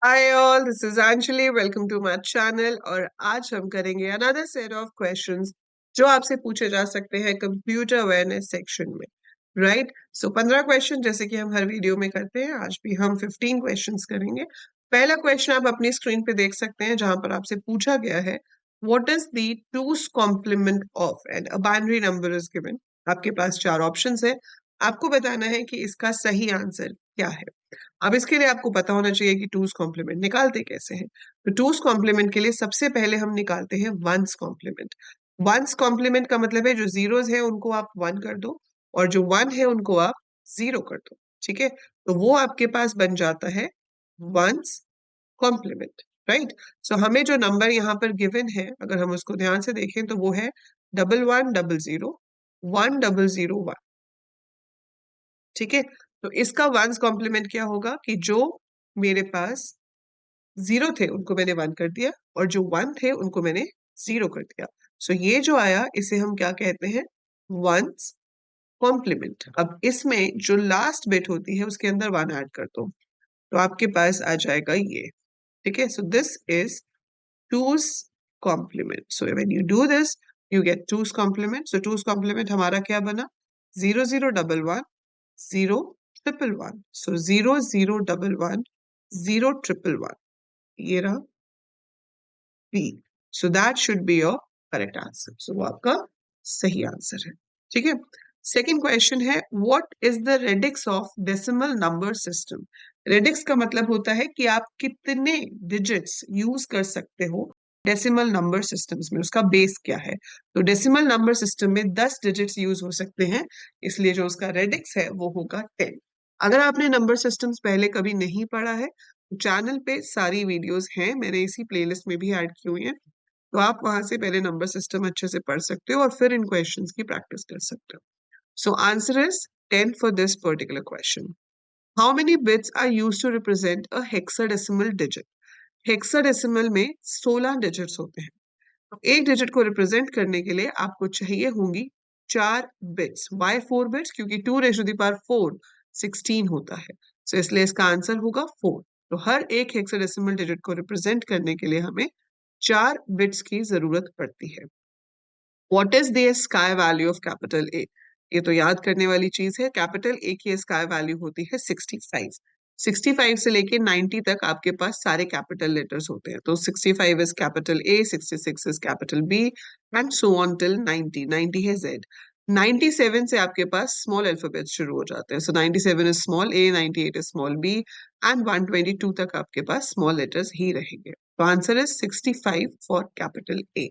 Hi all, this is Anjali. Welcome to my channel और आज हम करेंगे another set of questions जो आपसे पूछे जा सकते हैं कंप्यूटर अवेयरनेस सेक्शन में, राइट? सो 15 क्वेश्चन जैसे कि हम हर वीडियो में करते हैं, आज भी हम 15 क्वेश्चंस करेंगे। पहला क्वेश्चन आप अपनी स्क्रीन पे देख सकते हैं जहां पर आपसे पूछा गया है what is the two's complement of and a binary number is given. आपके पास चार ऑप्शंस है, आपको बताना है कि इसका सही आंसर क्या है। अब इसके लिए आपको पता होना चाहिए कि टूज कॉम्प्लीमेंट निकालते कैसे हैं। तो टूज कॉम्प्लीमेंट के लिए सबसे पहले हम निकालते हैं वंस कॉम्प्लीमेंट। वंस कॉम्प्लीमेंट का मतलब है जो जीरोस है उनको आप वन कर दो और जो वन है उनको आप जीरो कर दो। ठीक है, तो वो आपके पास बन जाता है वंस कॉम्प्लीमेंट, राइट? सो हमें जो नंबर यहाँ पर गिवन है अगर हम उसको ध्यान से देखें तो वो है 1100 1001। ठीक है, तो इसका वंस कॉम्प्लीमेंट क्या होगा कि जो मेरे पास जीरो थे उनको मैंने वन कर दिया और जो वन थे उनको मैंने जीरो कर दिया। सो ये जो आया इसे हम क्या कहते हैं, वंस कॉम्प्लीमेंट। अब इसमें जो लास्ट बिट होती है उसके अंदर वन ऐड कर दो तो आपके पास आ जाएगा ये। ठीक है, so this is two's complement. So when you do this you get two's complement. So two's complement हमारा क्या बना, 0011 011। सो 0011 011, ये रहा B. So that should be your correct answer. So वो आपका सही आंसर है। ठीक है, सेकेंड क्वेश्चन है what is the radix of decimal number system. Radix का मतलब होता है कि आप कितने डिजिट्स यूज कर सकते हो डेसिमल नंबर सिस्टम्स में, उसका बेस क्या है। तो डेसिमल नंबर सिस्टम में 10 डिजिट्स यूज हो सकते हैं, इसलिए जो उसका रेडिक्स है वो होगा 10। अगर आपने नंबर सिस्टम्स पहले कभी नहीं पढ़ा है, चैनल पे सारी वीडियोस हैं, मैंने इसी प्लेलिस्ट में भी ऐड की हुई है, तो आप वहां से पहले नंबर सिस्टम अच्छे से पढ़ सकते हो और फिर इन क्वेश्चंस की प्रैक्टिस कर सकते हो। So answer is 10 for this particular question. How many bits are used to represent a hexadecimal digit. Hexadecimal में 16 डिजिट्स होते हैं, तो एक डिजिट को रिप्रेजेंट करने के लिए आपको चाहिए होंगी 4 बिट्स। Y 4 bits? क्योंकि 2 4 16 होता है, सो इसलिए इसका आंसर होगा 4। तो हर एक हेक्साडेसिमल डिजिट को रिप्रेजेंट करने के लिए हमें 4 बिट्स की जरूरत पड़ती है। What is the sky value of capital A? ये तो याद करने वाली चीज है। कैपिटल ए की स्काई वैल्यू होती है 65। 65 से लेके 90 तक आपके पास सारे कैपिटल लेटर्स होते हैं, तो 65 is capital A, 66 is capital B and so on till 90। 90 है जेड। 97 से आपके पास स्मॉल अल्फाबेट्स शुरू हो जाते हैं, so 97 is small A, 98 is small B and 122 तक आपके पास स्मॉल लेटर्स ही रहेंगे। तो answer is 65 for capital A.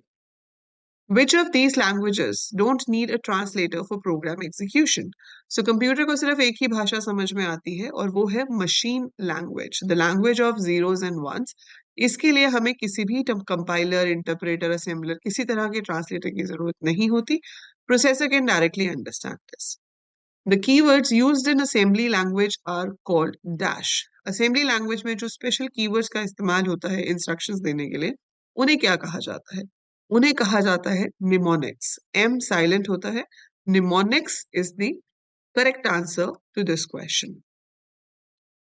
Which of these languages don't need a translator for program execution? So computer को सिर्फ एक ही भाषा समझ में आती है और वो है machine language, the language of zeros and ones. इसके लिए हमें किसी भी कंपाइलर, इंटरप्रेटर, असेंबलर, किसी तरह के ट्रांसलेटर की जरूरत नहीं होती। Processor can directly understand this. The keywords used in assembly language are called dash. Assembly language में जो स्पेशल कीवर्ड्स का इस्तेमाल होता है इंस्ट्रक्शंस देने के लिए, उन्हें क्या कहा जाता है? उन्हें कहा जाता है निमोनिक्स। एम साइलेंट होता है। Mnemonics is the correct answer to this question.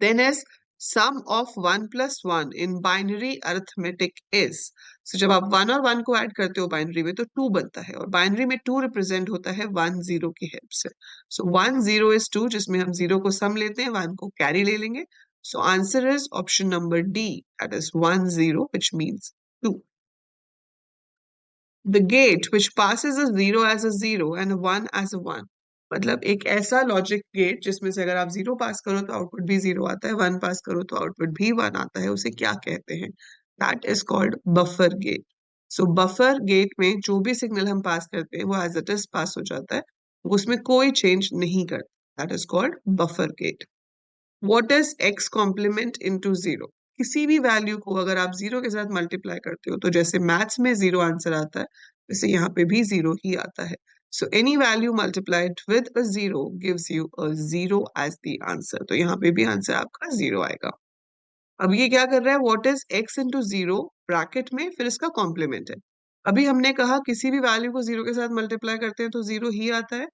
Then is sum of 1 plus 1 in binary arithmetic is. So जब आप 1 और 1 को ऐड करते हो बाइनरी में तो 2 बनता है और बाइनरी में 2 रिप्रेजेंट होता है 1 0 की हेल्प से। सो 1 0 is 2, जिसमें हम 0 को सम लेते हैं, 1 को कैरी ले लेंगे। सो answer is option number D, that is 1 0 which means 2. The gate which passes a 0 as a 0 and a 1 as a 1. मतलब एक ऐसा लॉजिक गेट जिसमें से अगर आप 0 पास करो तो आउटपुट भी 0 आता है, 1 पास करो तो आउटपुट भी 1 आता है, उसे क्या कहते हैं? That is called buffer gate. So buffer gate में जो भी सिग्नल हम पास करते हैं वो एज इट इज पास हो जाता है, उसमें कोई चेंज नहीं करता। That is called buffer gate. What is X complement into 0? किसी भी वैल्यू को अगर आप 0 के साथ मल्टीप्लाई करते हो तो जैसे मैथ्स में 0 आंसर आता है, वैसे यहाँ पे भी 0 ही आता है। So any value multiplied with a 0 gives you a 0 as the answer. तो यहाँ पे भी आंसर आपका 0 आएगा। अब ये क्या कर रहा है, what is x into 0 bracket में, फिर इसका कॉम्प्लीमेंट है। अभी हमने कहा किसी भी वैल्यू को 0 के साथ मल्टीप्लाई करते हैं तो 0 ही आता है,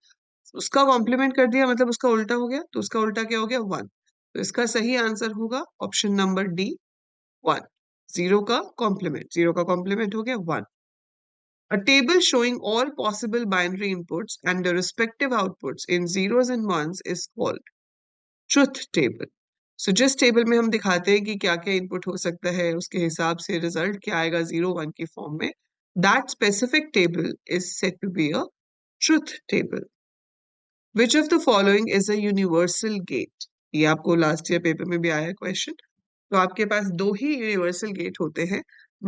उसका कॉम्प्लीमेंट कर दिया मतलब उसका उल्टा हो गया, तो उसका उल्टा क्या हो गया, 1। तो इसका सही आंसर होगा ऑप्शन नंबर डी, 1. 0 का कॉम्प्लीमेंट, 0 का कॉम्प्लीमेंट हो गया 1. A table showing all possible binary inputs and their respective outputs in zeros and ones is called truth table. So जिस टेबल में हम दिखाते हैं कि क्या क्या इनपुट हो सकता है, उसके हिसाब से रिजल्ट क्या आएगा 0 1 की फॉर्म में, that specific table is said to be a truth table. Which of the following is a universal gate? ये आपको लास्ट ईयर पेपर में भी आया क्वेश्चन. तो आपके पास दो ही यूनिवर्सल गेट होते हैं,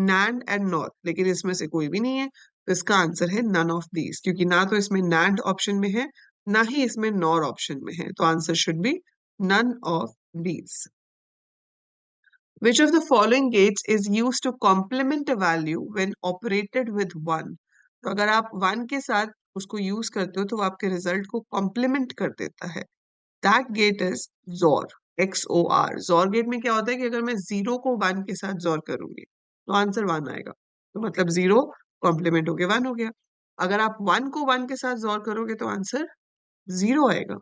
NAND एंड NOR, लेकिन इसमें से कोई भी नहीं है. तो इसका आंसर है नन ऑफ दीज, क्योंकि ना तो इसमें NAND ऑप्शन में है, ना ही इसमें NOR ऑप्शन में है. तो answer should be none of these. Which of the following gates is used to complement a value when operated with 1? तो अगर आप 1 के साथ उसको यूज करते हो तो वो आपके रिजल्ट को कॉम्प्लीमेंट कर देता है. That gate is XOR, XOR. XOR gate में क्या होता है कि अगर मैं 0 को 1 के साथ XOR करूंगी तो आंसर 1 आएगा. तो मतलब 0 कॉम्प्लीमेंट होके 1 हो गया. अगर आप 1 को 1 के साथ XOR करोगे तो आंसर 0 आएगा.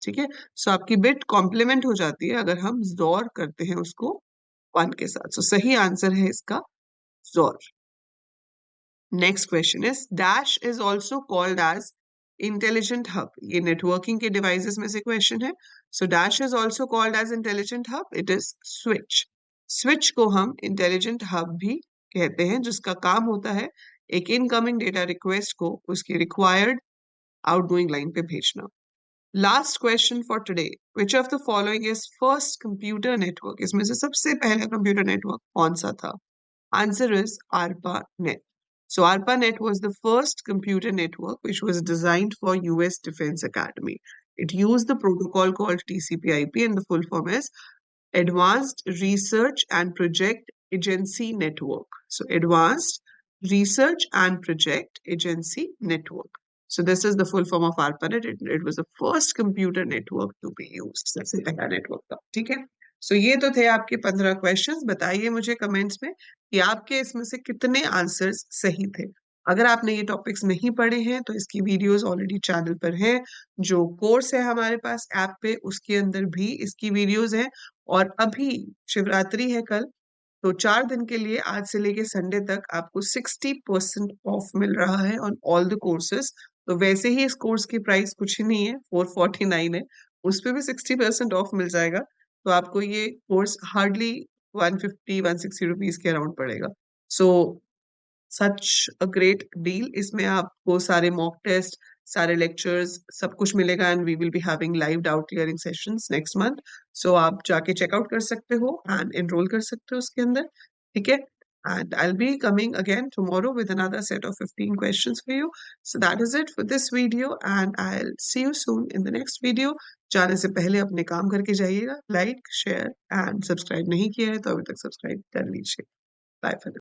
ठीक है, सो आपकी बिट कॉम्प्लीमेंट हो जाती है अगर हम XOR करते हैं उसको 1 के साथ. सो सही आंसर है इसका XOR. Next question is dash is also called as intelligent hub. ये नेटवर्किंग के डिवाइसेस में से क्वेश्चन है. So dash is also called as intelligent hub. It is switch. Switch को हम इंटेलिजेंट हब भी कहते हैं, जिसका काम होता है एक इनकमिंग डेटा रिक्वेस्ट को उसकी रिक्वायर्ड आउटगोइंग लाइन पे भेजना. Last question for today. Which of the following is first computer network? इसमें से सबसे पहला कंप्यूटर नेटवर्क कौन सा था? Answer is ARPANET. So ARPANET was the first computer network which was designed for US Defense Academy. It used the protocol called TCP/IP, and the full form is Advanced Research and Project Agency Network. So Advanced Research and Project Agency Network. So this is the full form of ARPANET. It was the first computer network to be used. सबसे पहला network था. ठीक है. सो ये तो थे आपके 15 questions. बताइए मुझे कमेंट्स में कि आपके इसमें से कितने आंसर्स सही थे. अगर आपने ये टॉपिक्स नहीं पढ़े हैं तो इसकी वीडियोस ऑलरेडी चैनल पर हैं. जो कोर्स है हमारे पास ऐप पे, उसके अंदर भी इसकी वीडियोस हैं. और अभी शिवरात्रि है कल, तो 4 दिन के लिए आज से लेके संडे तक आपको 60% ऑफ मिल रहा है ऑन ऑल द कोर्सेज. तो वैसे ही इस कोर्स की प्राइस कुछ ही नहीं है, 449 है. उस पे भी 60% ऑफ मिल जाएगा. तो आपको ये कोर्स हार्डली 150-160 रुपीज के अराउंड पड़ेगा. सो सच अ ग्रेट डील. इसमें आपको सारे मॉक टेस्ट, सारे लेक्चर्स, सब कुछ मिलेगा. And we will be having live doubt clearing sessions next month. So आप जाके चेकआउट कर सकते हो एंड एनरोल कर सकते हो उसके अंदर. ठीक है. And I'll be coming again tomorrow with another set of 15 questions for you. So that is it for this video, and I'll see you soon in the next video. जाने से पहले अपने काम करके जाइएगा. लाइक, शेयर एंड सब्सक्राइब नहीं किया है तो अभी तक सब्सक्राइब कर लीजिए. Bye for